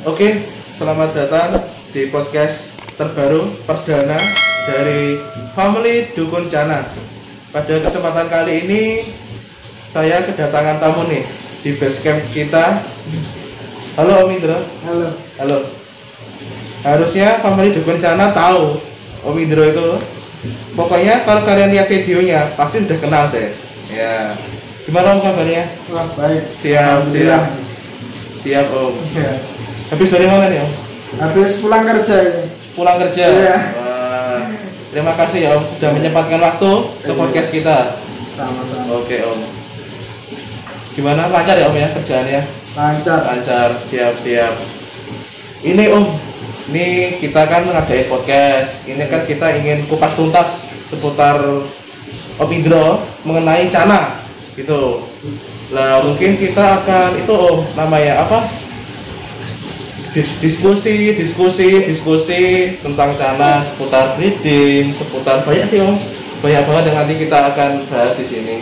Oke, selamat datang di podcast terbaru perdana dari Family Dukun Cana. Pada kesempatan kali ini saya kedatangan tamu nih di base camp kita. Halo Om Indro. Halo. Halo. Harusnya Family Dukun Cana tahu Om Indro itu. Pokoknya kalau kalian lihat videonya pasti udah kenal deh. Ya. Gimana Om kabarnya? Wah, baik. Siap. Siap Om. Ya. Habis dari mana nih Om? Habis pulang kerja ini. Pulang kerja. Iya. Wah, terima kasih ya Om sudah menyempatkan waktu ke podcast kita. Sama-sama. Oke Om. Gimana, lancar ya Om ya kerjaannya? Lancar. Siap. Ini Om, ini kita kan ngadain podcast. Ini kan kita ingin kupas tuntas seputar Om Indro mengenai Cana gitu. Lah mungkin kita akan itu Om, namanya apa? Diskusi tentang Cana, seputar breeding, seputar banyak sih Om. Banyak banget yang nanti kita akan bahas di sini.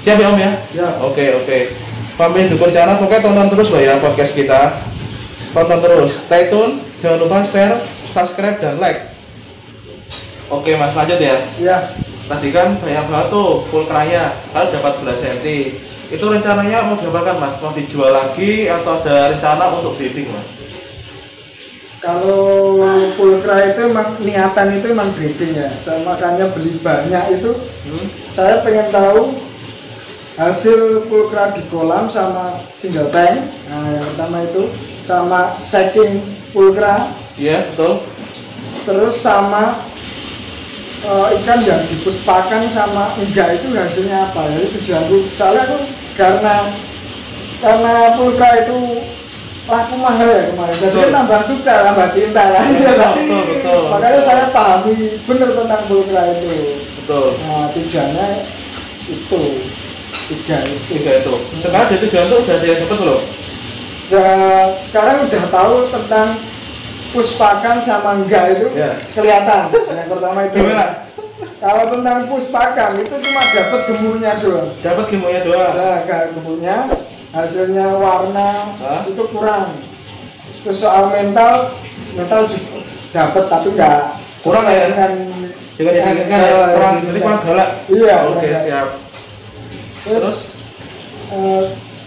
Siap ya Om ya? Siap. Oke. Family Dukun Cana, pokoknya tonton terus loh ya podcast kita. Tonton terus, stay tune, jangan lupa share, subscribe dan like. Oke Mas, lanjut ya. Iya. Tadi kan banyak banget tuh full kraya, kalau dapat 11 cm. Itu rencananya mau diapakan Mas? Mau dijual lagi atau ada rencana untuk breeding Mas? Kalau pulkra itu emang niatan itu emang breeding ya. Saya makanya beli banyak itu. Saya pengen tahu hasil pulkra di kolam sama single tank. Nah, yang pertama itu sama setting pulkra. Iya, betul. Terus sama ikan yang dipuspakan sama enggak itu hasilnya apa. Jadi tujuanku soalnya aku karena pulkra itu laku mahal ya kemarin, jadi kan nambah suka, nambah cinta kan. Betul. Makanya saya pahami benar tentang pulkra itu. Betul. Nah, tujuannya itu tiga itu. Sekarang dari tujuan tuh udah ada yang dapat belum? Dan sekarang udah tahu tentang puspakan sama enggak itu Ya. kelihatan. Yang pertama itu. Gimana? Kalau tentang puspakan itu cuma dapat gemunya doang. Dapat gemonya doang. Nah, gemunya, hasilnya warna itu kurang. Terus soal mental juga dapat tapi enggak Kurang ya? dengan Jangan diinginkan ya, kurang galak. Iya. Oke, siap. Terus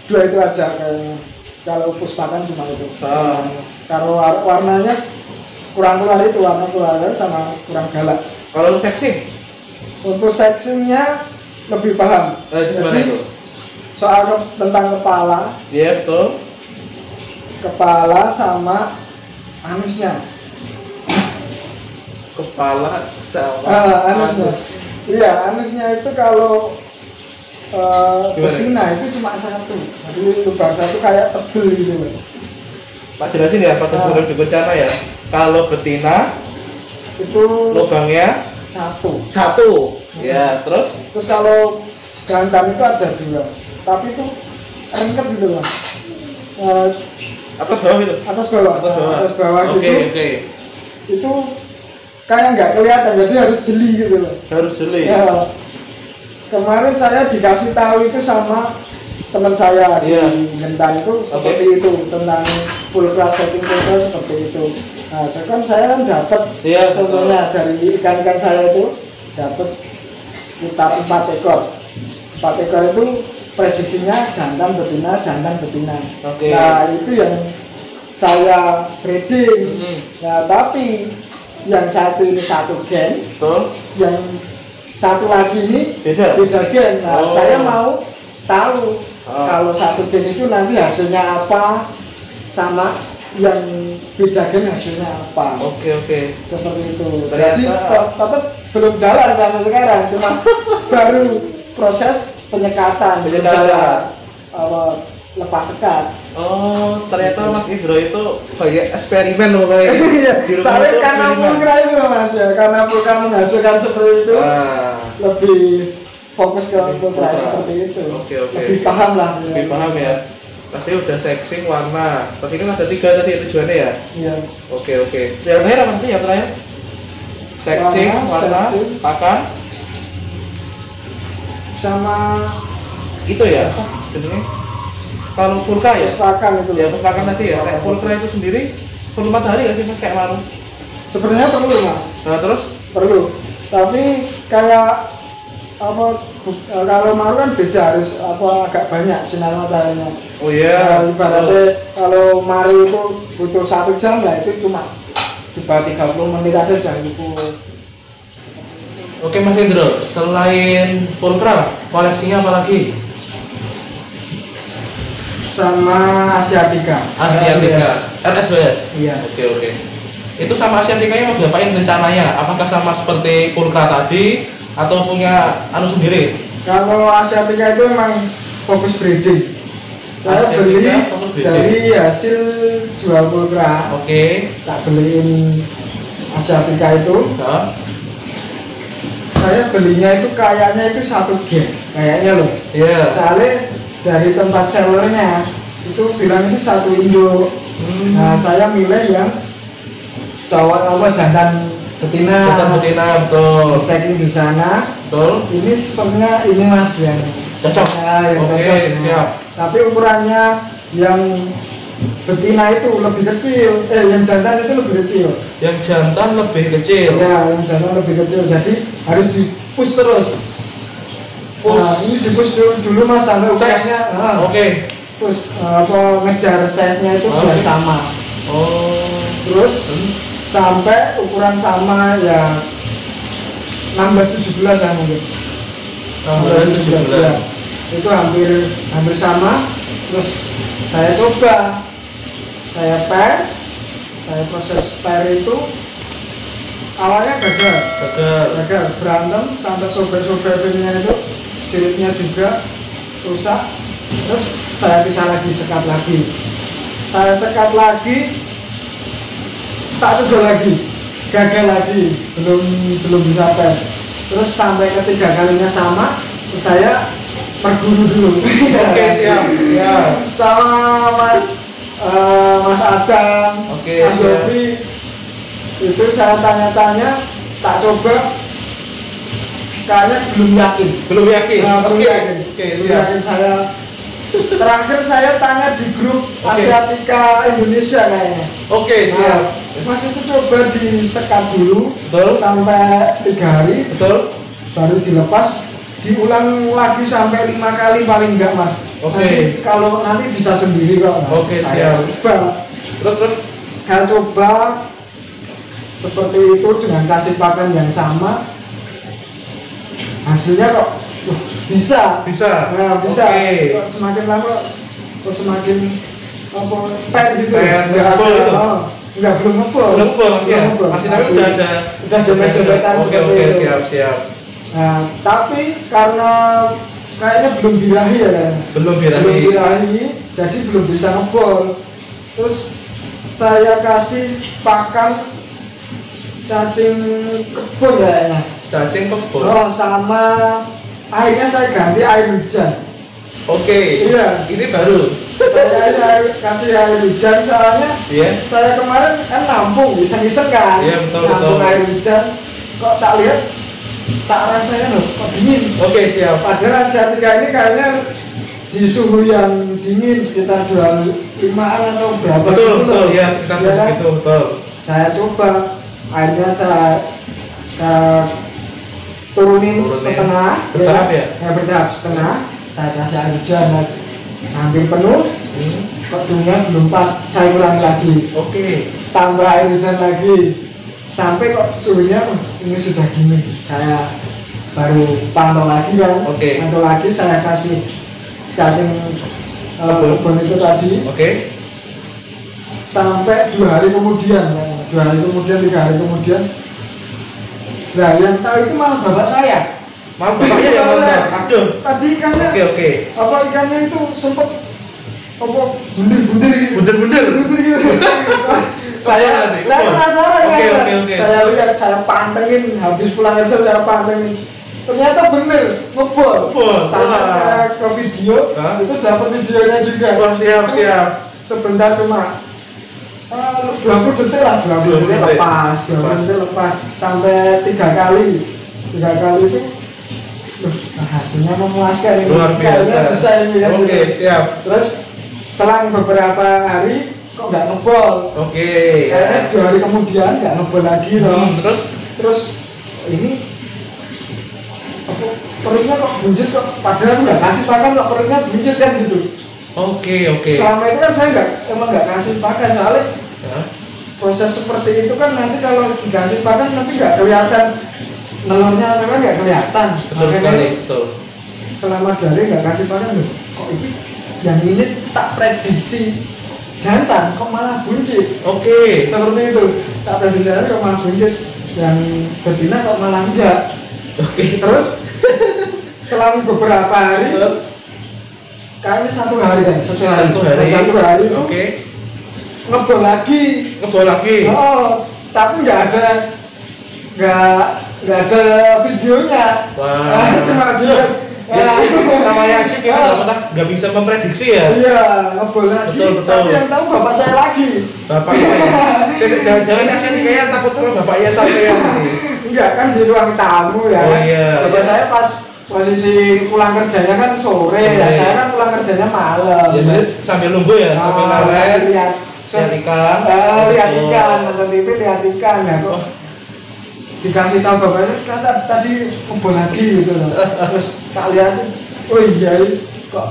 dua itu aja kalau puspakan cuma itu. Kalau warnanya kurang keluar itu, warna keluar sama kurang galak. Kalau seksi? Untuk seksinya lebih paham. Gimana Jadi itu? soal tentang kepala. Iya, betul. Kepala sama anusnya. Kepala sama Anus. Iya, anusnya itu kalau betina itu cuma satu. Jadi lubang satu kayak tebel gitu. Pak jelasin ya, Pak Tersebut Dukun Cana ya. Kalau betina Itu lubangnya satu. Ya, terus Terus kalau jantan itu ada dua. Tapi itu rengket gitu lah. atas bawah itu. Atas bawah Oke. gitu. Itu kayak nggak kelihatan, jadi harus jeli gitu loh. Harus jeli. Ya, kemarin saya dikasih tahu itu sama teman saya di Gentan itu seperti itu, tentang pulkra setting pulkra seperti itu. Nah, kan saya kan dapat contohnya dari ikan-ikan saya itu dapat sekitar 4 ekor. 4 ekor itu prediksinya jantan betina. Oke. Nah, itu yang saya breeding. Nah, tapi yang satu ini satu gen, Betul. yang satu lagi ini beda gen. Nah, saya mau tahu kalau satu gen itu nanti hasilnya apa sama yang beda gen hasilnya apa. Oke. Seperti itu. Ternyata, jadi tetap belum jalan sampai sekarang, cuma baru proses penyekatan. Lepas sekat. Oh, ternyata Mas Indro itu kayak eksperimen loh kayak. Soalnya karena pulkra itu Mas ya, karena pulkra menghasilkan seperti itu, lebih fokus ke pulkra seperti itu. Oke. Lebih paham lah. Lebih paham ya. Pasti udah sexing warna. Tadi kan ada 3 tadi tujuannya ya. Iya. Oke. Yang terakhir apa nanti? Yang terakhir? Sexing, warna, pakan, sama itu ya. Sebenarnya Kalau pulka ya? Puspakan itu Ya loh. puspakan tadi ya. Kayak pulka itu sendiri perlu matahari nggak sih mas kayak maru? Sebenarnya perlu mas, Nah terus? perlu. Tapi kayak apa kalau maru kan beda, harus apa agak banyak sinar mataharinya. Oh iya. Ibaratnya kalau maru itu butuh 1 jam lah, itu cuma di bawah 30 menit aja jangan cukup. Oke Mas Hendro, selain pulkra, koleksinya apa lagi? Sama Asiatica. Asiatica, RSWS. Iya. Oke. Itu sama Asiatica-nya mau diapain rencananya? Apakah sama seperti pulkra tadi atau punya anu sendiri? Kalau Asiatica itu memang fokus breeding. Saya Asiatica beli fokus breeding. dari hasil jual pulkra. Oke. Tak beliin Asiatica itu. Nah, Saya belinya itu kayaknya itu 1 gen, kayaknya loh. iya. Soalnya dari tempat sellernya itu bilang ini 1 induk. Nah saya milih yang cowok apa jantan betina. Jantan betina, betul. Setting di sana. Betul. Ini sepertinya ini mas yang Cocok. Ya, yang Oke, cocok. Nah, siap. tapi ukurannya yang betina itu lebih kecil, yang jantan itu lebih kecil. Yang jantan lebih kecil. Ya, yang jantan lebih kecil, jadi harus di push terus. Push. Nah, ini di push dulu mas sampai ukurannya. Oke. Terus apa ngejar size-nya itu biar sama. Oh. Terus sampai ukuran sama ya 16-17 ya mungkin. 16-17. Ya. Itu hampir sama. Terus saya coba, saya proses pair itu awalnya gagal berantem sampai sobek-sobek pinnya itu, siripnya juga rusak. Terus saya pisah lagi, sekat lagi, tak coba lagi, gagal lagi, belum bisa pair. Terus sampai ketiga kalinya sama, terus saya perguru dulu. Oke, siap. Sama Mas Adam, Oke, Mas siap. Yofi, itu saya tanya-tanya, tak coba, kayaknya belum yakin. Belum yakin. Nah, belum Oke. yakin. Oke, Belum siap. yakin saya. Terakhir saya tanya di grup Oke. Asiatica Indonesia kayaknya. Oke, siap. Nah, Mas itu coba disekat dulu, Betul. sampai 3 hari, Betul. baru dilepas. Diulang lagi sampai 5 kali paling enggak mas. Oke. Nanti kalau nanti bisa sendiri kok. Oke, saya siap. coba. Terus. Saya coba seperti itu dengan kasih pakan yang sama. Hasilnya kok bisa. Nah, bisa. Oke. Kok semakin lama kok semakin apa pair gitu. Pair, Enggak ngebul itu. enggak belum ngebul. Belum ngebul, Mas, ya? ngebul. Masih tapi udah ada dompet-dompetan seperti Oke, itu. siap. Nah, tapi karena kayaknya belum birahi ya kayaknya. Belum Belum birahi. birahi, jadi belum bisa ngebol. Terus saya kasih pakan cacing kebun kayaknya. Cacing kebun. Oh, sama airnya saya ganti air hujan. Oke. Iya. Ini baru. Saya kasih air hujan soalnya Iya. saya kemarin kan nampung iseng-iseng kan. Iya, betul. Nampung air hujan, kok tak lihat tak rasanya loh kok dingin. Oke, siap. Padahal Asiatica ini kayaknya di suhu yang dingin sekitar 25-an atau berapa Betul, gitu loh. ya sekitar Ya kan? begitu, betul. Saya coba airnya saya turunin setengah, Bertahap ya? bertahap setengah. Saya kasih air hujan lagi hampir penuh. Kok suhunya belum pas, saya ulangi lagi. Oke. Tambah air hujan lagi sampai kok suhunya ini sudah gini. Saya baru pantau lagi kan. Oke. Pantau lagi, saya kasih cacing kebun itu tadi. Oke. Sampai 2 hari kemudian, 2 hari kemudian, 3 hari kemudian. Nah, yang tahu itu malah bapak saya. Maaf, bapaknya yang ngomong. Aduh. Tadi ikannya, Oke. apa ikannya itu sempet apa bundir-bundir gitu. Bunder-bunder. Bundir gitu. saya nih? penasaran Oke, kan. oke. Saya lihat, saya pantengin, habis pulang kerja saya pantengin. Ternyata bener, ngebol. Ngebol, Saya ke video, Hah? itu dapat videonya juga. Wah, siap. Sebentar cuma 20 detik lah, 20 detik lepas, 20 detik lepas sampai 3 kali itu hasilnya memuaskan ini. Luar biasa. Kayaknya bisa ini kan. Oke, siap. Terus selang beberapa hari kok nggak ngebol. Oke. Kayaknya 2 hari kemudian nggak ngebol lagi loh. Terus ini apa, perutnya kok buncit kok, padahal nggak kasih pakan kok perutnya buncit kan gitu. Oke. Selama itu kan saya emang nggak kasih pakan, soalnya proses seperti itu kan nanti kalau dikasih pakan nanti nggak kelihatan nelurnya, kan nggak kelihatan. Betul sekali, betul. Selama 2 hari nggak kasih pakan loh, kok ini yang ini tak prediksi jantan kok malah buncit. Oke. Seperti itu, tak prediksi kok malah buncit, yang betina kok malah enggak. Oke. Terus selang beberapa hari, kayaknya 1 hari kan, 1 hari itu ngebol lagi. Oh, tapi nggak ada videonya. Wah. Cuma dia. Namanya aja kita nggak bisa memprediksi ya. Iya, ngebol lagi. Betul. Tapi yang tahu bapak saya lagi. Bapak saya. Jangan kasih nih, kayak takut sama bapaknya sampai yang ini. Enggak, kan di ruang tamu ya. Oh iya. Bapak saya pas posisi pulang kerjanya kan sore, ya saya kan pulang kerjanya malam. Jadi sambil nunggu ya, sambil lihat ikan. Lihat ikan, nonton TV lihat ikan ya kok. Dikasih tahu bapaknya kata tadi ngebol lagi gitu loh. Terus tak lihat, oh iya kok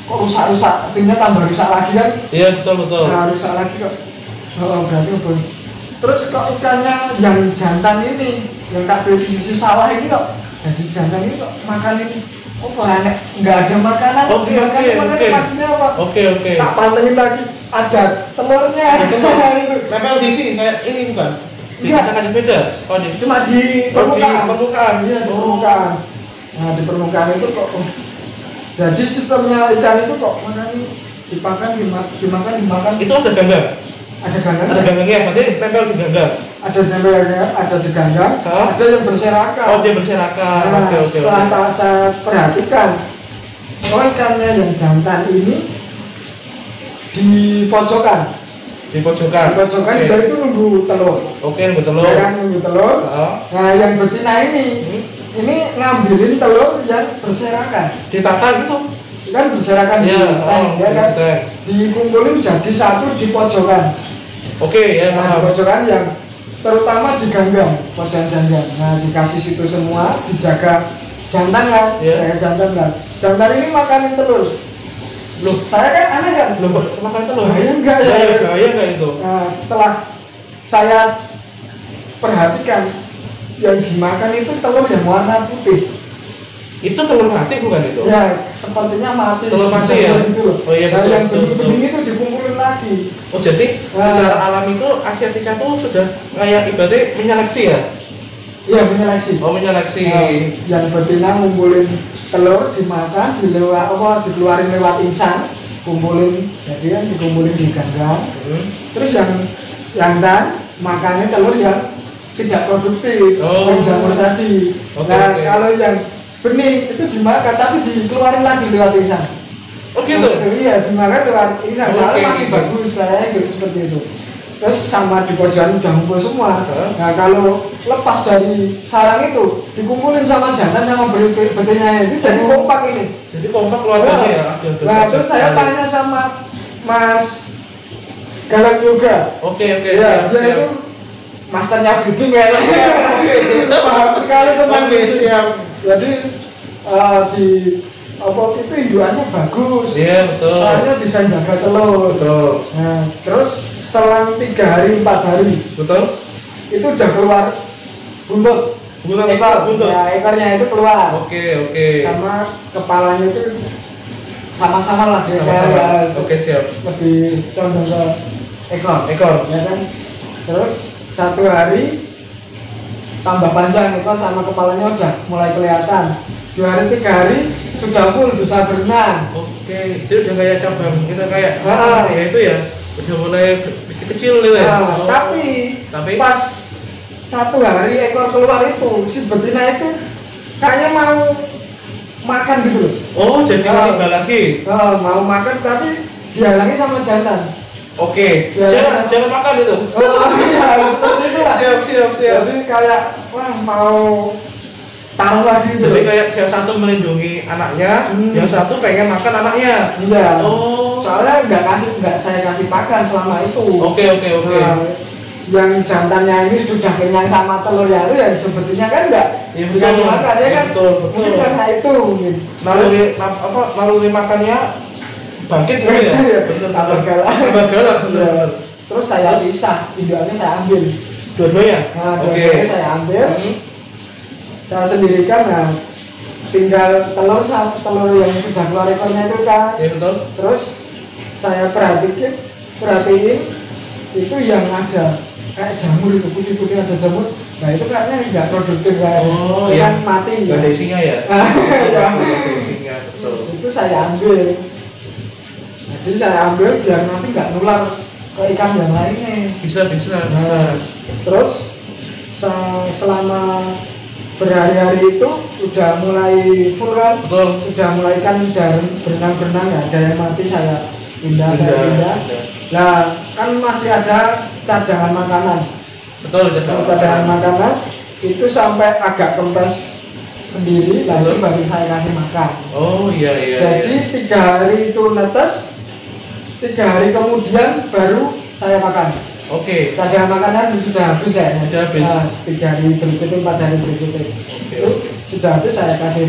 rusak-rusak, artinya tambah rusak lagi kan. Iya, betul. Nah, rusak lagi kok. Oh, berarti ngebol. Terus kok ikannya yang jantan ini, yang tak prediksi salah ini kok, jadi jantan ini kok makan ini. Oh, banyak, nggak ada makanan. Oke. Maksudnya apa? Oke. Tak pantengin lagi, ada telurnya. Nempel di sini kayak ini bukan? Enggak, kan beda. Oh, cuma di permukaan. Iya, di permukaan. Nah, di permukaan itu kok. Jadi sistemnya ikan itu kok mana nih dimakan. Itu ada ganggang. Ada ganggang. Ada ganggangnya, berarti nempel di ganggang. Ada nempelnya, ada di ganggang. Ada yang berserakan. Oh, dia berserakan. Nah, Oke. setelah saya perhatikan, ikannya yang jantan ini di pojokan. Di pojokan Dia itu nunggu telur. Oke, nunggu telur. Ya kan, nunggu telur. Nah, yang betina ini ngambilin telur yang berserakan. Ditata gitu. Kan berserakan di tank, ya kan? Dikumpulin jadi satu di pojokan. Oke, ya. Nah, pojokan yang terutama di ganggang, pojokan ganggang. Nah, dikasih situ semua, dijaga jantan kan? Jaga jantan kan? Jantan ini makanin telur. Loh, saya kan aneh kan? Loh, makan telur? Bahaya enggak ya? Bahaya enggak itu? Nah, setelah saya perhatikan, yang dimakan itu telur yang warna putih. Itu telur mati bukan itu? Ya, sepertinya mati. Telur mati ya? Gitu. Oh iya, nah, betul, yang betul. bening itu dikumpulin lagi. Oh, jadi secara alami itu Asiatica tuh sudah kayak ibaratnya menyeleksi ya? Iya, menyeleksi. Oh, menyeleksi. Nah, yang betina ngumpulin telur dimakan, dikeluarin lewat insang, kumpulin, jadi kan dikumpulin di ganggang. Terus yang jantan makannya telur yang tidak produktif, yang jamur tadi. Kalau yang bening itu dimakan tapi dikeluarin lagi lewat insang. Oh gitu? Iya, dimakan lewat insang, soalnya masih bagus lah gitu, seperti itu. Terus sama di pojokan udah ngumpul semua. Nah, kalau lepas dari sarang itu dikumpulin sama jantan sama betinanya itu jadi kompak ini. Jadi kompak keluarganya ya. Nah, terus saya tanya sama Mas Galang Yoga. Oke. Ya, dia itu masternya breeding ya. Paham sekali tentang breeding. Jadi di itu indukannya bagus. Iya, betul. Soalnya bisa jaga telur. Betul. Nah, terus selang 3 hari 4 hari. Betul. Itu udah keluar buntut. Buntut. Ya, ekornya itu keluar. Oke. Sama kepalanya itu sama-sama lah ya. Oke, siap. Lebih condong ke ekor. Ya kan. Terus 1 hari tambah panjang ekor sama kepalanya udah mulai kelihatan. 2 hari 3 hari sudah full bisa berenang. Oke, jadi udah kayak cabang kita kayak ya itu ya udah mulai kecil gitu ya. Tapi pas 1 hari ekor keluar itu si betina itu kayaknya mau makan gitu loh. Oh, jadi tiba lagi. Mau makan tapi dihalangi sama jantan. Oke, jangan makan itu. Oh iya, seperti itu lah. Siap. Jadi kayak wah mau tahu lagi gitu. Jadi kayak yang satu melindungi anaknya, yang satu pengen makan anaknya. Iya. Oh. Soalnya nggak saya kasih pakan selama itu. Oke. Nah, yang jantannya ini sudah kenyang sama telur yang itu, yang sebetulnya kan nggak Iya, dikasih betul. makan ya Iya, kan. betul. Mungkin karena itu mungkin. Naluri makannya bangkit dulu ya. Iya, Bener, tambah galak. Tambah galak, bener. Iya. Terus saya pisah, idealnya saya ambil. Dua-duanya. Nah, Oke. dua-duanya saya ambil. Saya sendirikan, nah tinggal telur yang sudah keluar ekornya itu kan. Iya betul. Terus saya perhatiin itu yang ada kayak jamur itu putih-putih ada jamur. Nah itu kayaknya nggak produktif kan. Oh, itu iya. kan mati. Gak ada isinya ya? Ya. Gak ada isinya, betul. Itu saya ambil. Jadi saya ambil biar nanti nggak nular ke ikan yang lainnya. Bisa. Nah, terus selama berhari-hari itu udah mulai full kan, Betul. udah mulai kan udah berenang nggak ada yang mati, saya pindah. Nah kan masih ada cadangan makanan. Betul, Cadangan makanan itu sampai agak kempes sendiri, lagi baru saya kasih makan. Oh iya. Jadi 3 hari itu netes, 3 hari kemudian baru saya makan. Oke. Cadangan makanan sudah habis ya. Sudah habis. Nah, 3 hari berikutnya, 4 hari berikutnya. Itu sudah habis, saya kasih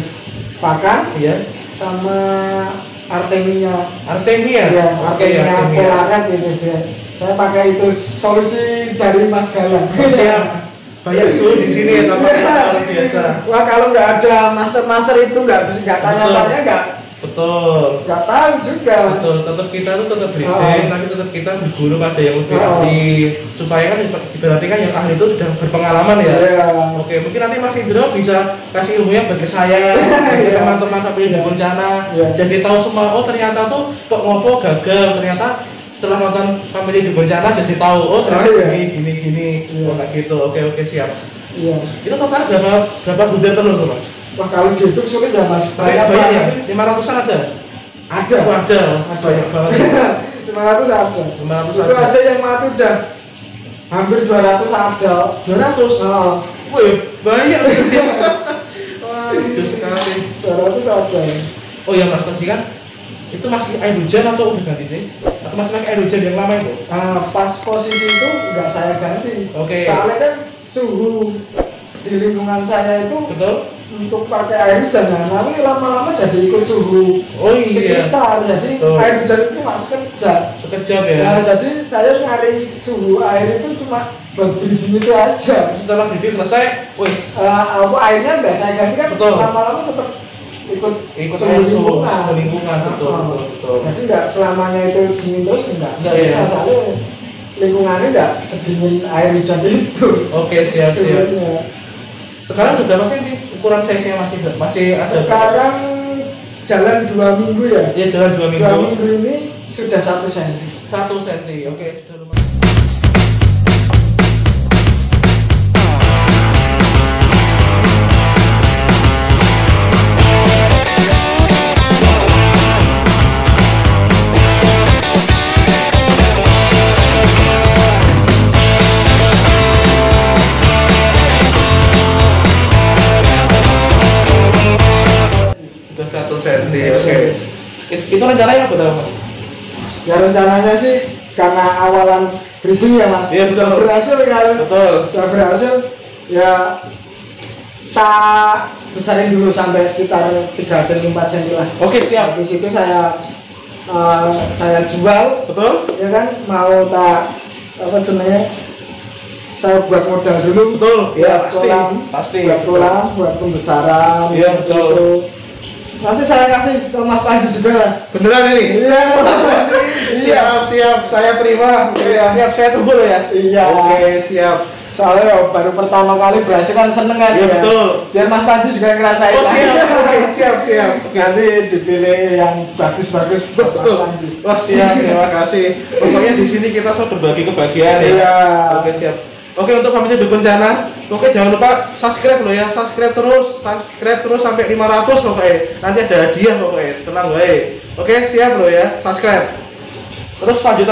pakan Iya. sama Artemia. Artemia. Ya, Artemia polaret itu dia. Saya pakai itu solusi dari Mas Galang. Siap. Banyak suhu di sini ya, tampaknya luar biasa. Wah, kalau nggak ada master itu nggak tanya-tanya Betul. nggak tahu juga. Betul, tetap kita tuh tetap breeding, tapi tetap kita berguru pada yang lebih ahli, supaya kan berarti kan yang ahli itu sudah berpengalaman ya. Iya. Oke, mungkin nanti Mas Indro bisa kasih ilmunya bagi saya, bagi teman-teman sampai di bencana, Iya. jadi tahu semua. Oh ternyata tuh kok ngopo gagal, ternyata setelah nonton family di bencana jadi tahu. Oh ternyata gini. Iya. Oh kayak gitu. Oke siap. Iya. Itu total berapa butir telur tuh Mas? Wah, kalau dihitung sulit ya Mas. Banyak ya? 500-an ada? Ada. Oh, ada. Banyak banget. 500 ada. 500 Itu ada. aja yang mati udah hampir 200 ada. 200? Oh, Wih, banyak. Wah, lucu sekali. 200 ada. Oh ya Mas, tadi kan itu masih air hujan atau udah ganti sih? Atau masih pakai air hujan yang lama itu? Pas posisi itu nggak saya ganti. Oke. Soalnya kan suhu di lingkungan saya itu Betul? untuk pakai air hujan, nah nanti lama-lama jadi ikut suhu Oh iya. sekitar. Jadi Betul. air hujan itu cuma sekejap. Sekejap ya? Nah, jadi saya nyari suhu air itu cuma buat breeding itu aja. Setelah breeding selesai, wis Airnya nggak saya ganti kan, Betul. lama-lama tetap ikut air suhu lingkungan. Betul. Jadi nggak selamanya itu dingin terus, nggak Iya. bisa, soalnya lingkungannya nggak sedingin air hujan itu. Oke, siap. Suhunya. Sekarang udah masih ukuran size-nya masih ada. Sekarang jalan 2 minggu ya. Iya, jalan 2 minggu. 2 minggu ini sudah 1 cm. 1 cm. Oke, sudah lumayan. Sudah 1 cm. Oke. Itu rencananya apa Mas? Ya rencananya sih karena awalan breeding ya Mas. Iya, betul. Udah berhasil kan. Betul. Udah berhasil ya, tak besarin dulu sampai sekitar 3 cm 4 cm lah. Oke, siap. Habis itu saya jual, Betul? ya kan, mau tak apa sebenarnya saya buat modal dulu. Betul. Ya, Pasti. buat kolam, buat pembesaran. Iya, seperti betul. itu. Nanti saya kasih ke Mas Panji juga lah. Beneran ini? Iya. Siap. Saya terima. Iya. Siap, saya tunggu loh ya. Iya. Oke, siap. Soalnya ya, baru pertama kali berhasil kan seneng kan. Iya, ya. betul. Biar Mas Panji juga ngerasain. Oh, siap. Oke, siap. Nanti dipilih yang bagus-bagus buat Mas Betul. Panji. Wah, siap. Terima kasih. Pokoknya di sini kita selalu berbagi kebahagiaan ya. Iya. Oke, siap. Oke, untuk family di bencana, oke jangan lupa subscribe loh ya, subscribe terus sampai 500 pokoknya. Nanti ada hadiah pokoknya, tenang baik. Oke, siap loh ya, subscribe. Terus lanjut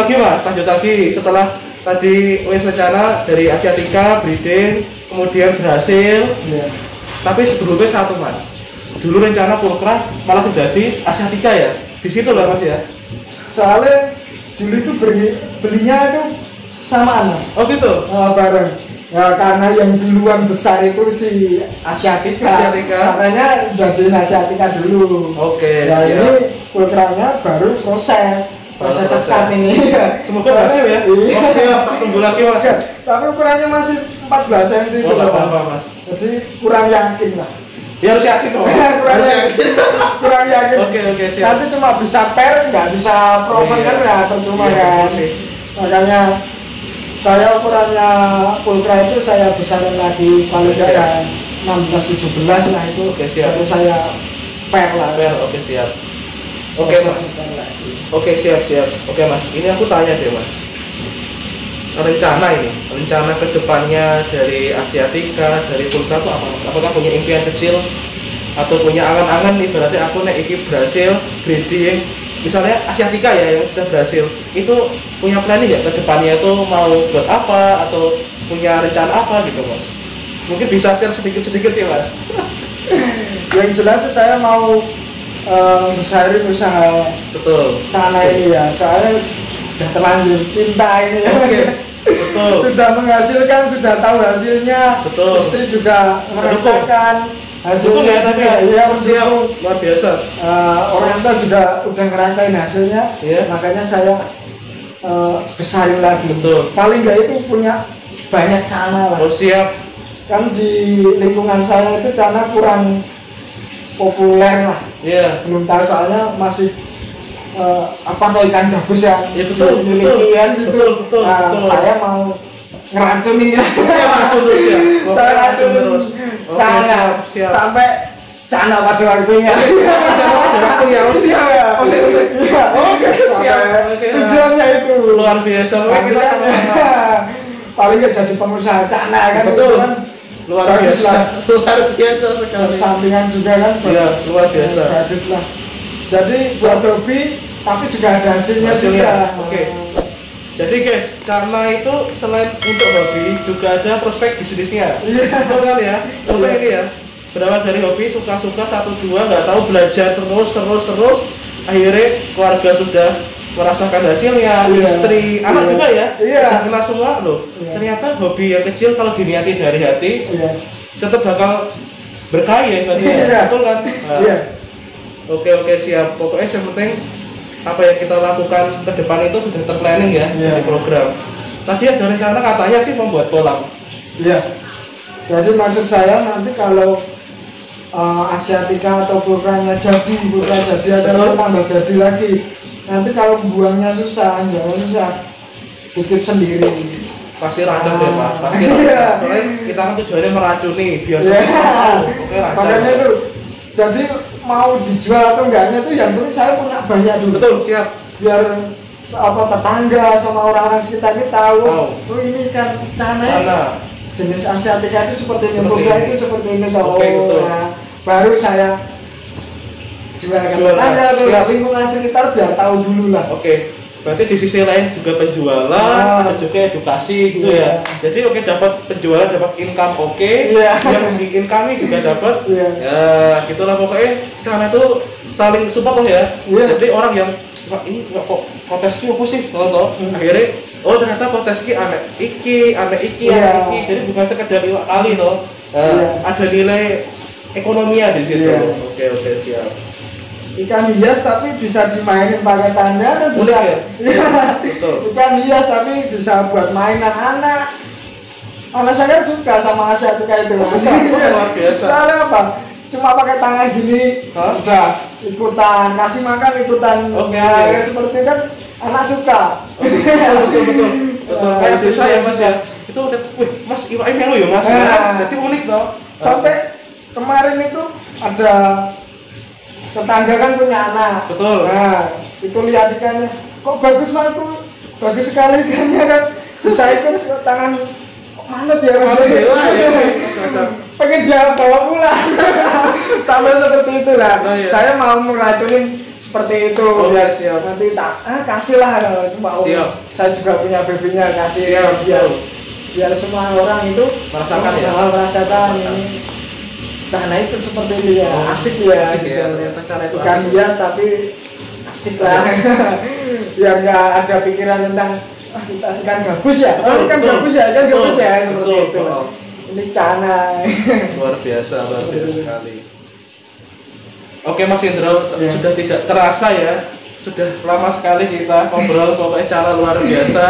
lagi setelah tadi wes rencana dari Asiatica breeding, kemudian berhasil. Iya. Tapi sebelumnya satu Mas, dulu rencana pulkra malah terjadi Asiatica ya, di situ lah Mas ya. soalnya dulu itu belinya itu samaan Mas. Oh gitu. Bareng. Ya karena yang duluan besar itu si Asiatica. Makanya jadiin Asiatica dulu. Oke. Ya ini pulkranya baru proses sekat ini. Semoga berhasil ya. Iya. Oh siap, tak tunggu lagi Mas. Tapi ukurannya masih 14 cm itu Oh, apa Mas. Jadi kurang yakin lah. Ya harus yakin dong. kurang yakin. Oke, siap. Nanti cuma bisa per, nggak bisa proven kan ya percuma kan. Makanya saya ukurannya pulkra itu saya besarin lagi paling nggak ya 16-17 lah itu. Oke, siap. Baru saya per lah. Oke siap. Oke Mas. Oke siap. Oke Mas. Ini aku tanya deh Mas. Rencana kedepannya dari Asiatica, dari Pulkra itu apa? Apakah punya impian kecil atau punya angan-angan nih? Berarti aku nek iki berhasil breeding, misalnya Asiatica ya yang sudah berhasil, itu punya planning ya kedepannya itu mau buat apa atau punya rencana apa gitu Mas? Mungkin bisa share sedikit sih Mas. Yang jelas sih saya mau besarin usaha Betul. Cana ini ya, soalnya udah terlanjur cinta ini ya. Oke. Betul. Sudah menghasilkan, sudah tahu hasilnya. Betul. Istri juga merasakan hasilnya. Betul ya, tapi iya siap, luar biasa. Orang tua juga udah ngerasain hasilnya. Iya. Makanya saya besarin lagi. Betul. Paling nggak itu punya banyak Cana lah. Oh siap. Kan di lingkungan saya itu Cana kurang populer lah. Iya. Belum tahu soalnya masih apa tuh ikan gabus yang Ya, betul, dimilikian gitu. betul. Saya mau ngeracunin ya. Saya racunin Cana sampai Cana pada waktunya. Siap ya. Oke, siap. Tujuannya itu Luar biasa. Paling nggak jadi pengusaha Cana kan. Betul. Kan Luar biasa sekali. sampingan juga kan. Iya, luar biasa. Bagus lah. Jadi buat hobi tapi juga ada hasilnya juga. Oke. Jadi guys, Cana itu selain untuk hobi juga ada prospek bisnisnya. Betul kan ya? Contoh ini ya. Berawal dari hobi suka-suka 1-2 nggak tahu belajar terus akhirnya keluarga sudah merasakan hasilnya, istri, anak juga ya. Iya. Kenal semua loh. Ternyata hobi yang kecil kalau diniati dari hati tetap bakal berkah ya betul kan? Oke siap. Pokoknya yang penting apa yang kita lakukan ke depan itu sudah terplanning ya di program. Tadi ada rencana katanya sih membuat kolam. Iya. Jadi maksud saya nanti kalau Asiatica atau pulkranya jadi aja tambah jadi lagi. Nanti kalau buangnya susah, jangan susah. Tutup sendiri. Pasti racun deh Mas. Pasti racun. Soalnya kita kan tujuannya meracuni biar Oke, makanya itu. Jadi mau dijual atau enggaknya itu yang penting saya punya banyak dulu. Betul, siap. Biar apa tetangga sama orang-orang sekitar kita tahu. Oh ini kan Cana. Jenis Asiatica itu seperti ini, Pulkra itu seperti ini toh. Nah, baru saya jual ke tetangga atau lingkungan sekitar biar tahu dulu lah. Oke. Berarti di sisi lain juga penjualan, ada juga edukasi gitu ya. Jadi dapat penjualan, dapat income yang bikin kami juga dapat. Ya, gitulah pokoknya Cana itu saling support loh ya. Jadi orang yang ini kok konteski apa sih? Akhirnya ternyata konteski aneh iki. Jadi bukan sekedar iwak kali loh. Ada nilai ekonominya di situ. Oke, siap. Ikan hias tapi bisa dimainin pakai tanda dan bisa ikan hias tapi bisa buat mainan anak saya kan suka sama Asiatica itu. Luar biasa. Soalnya apa? Cuma pakai tangan gini udah ikutan kasih makan ikutan. Seperti kan anak suka. Betul. Kayak istri saya Mas ya. Itu Mas iwak melu ya Mas. Jadi unik toh. Sampai kemarin itu ada tetangga kan punya anak. Betul. Nah, itu lihat ikannya. Kok bagus Mas, bagus sekali ikannya kan. Bisa ikut tangan manut ya Mas. Pengen dia bawa pulang. Sampai seperti itu lah. Saya mau meracunin seperti itu. Siap. Nanti kasih lah itu mau. Siap. Saya juga punya babynya kasih biar semua orang itu merasakan ini. Cana itu seperti ini ya, asik ya. Ternyata Cana itu ikan hias tapi asik lah. Biar nggak ada pikiran tentang kita kan gabus ya, kan gabus ya, seperti itu. Ini Cana. Luar biasa sekali. Oke Mas Indro, sudah tidak terasa ya, sudah lama sekali kita ngobrol, pokoknya Cana luar biasa.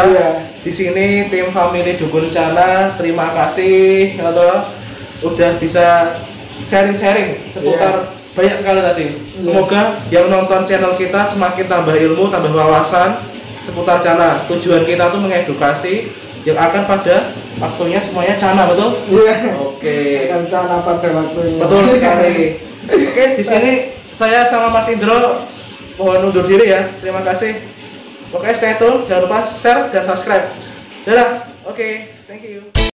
Di sini tim family Dukun Cana, terima kasih atau udah bisa sharing-sharing seputar banyak sekali tadi. Semoga yang nonton channel kita semakin tambah ilmu, tambah wawasan seputar Cana. Tujuan kita tuh mengedukasi yang akan pada waktunya semuanya Cana, betul? Oke. Akan Cana pada waktunya. Betul sekali. Oke, di sini saya sama Mas Indro mohon undur diri ya. Terima kasih. Oke, stay tune, jangan lupa share dan subscribe. Dadah. Oke, thank you.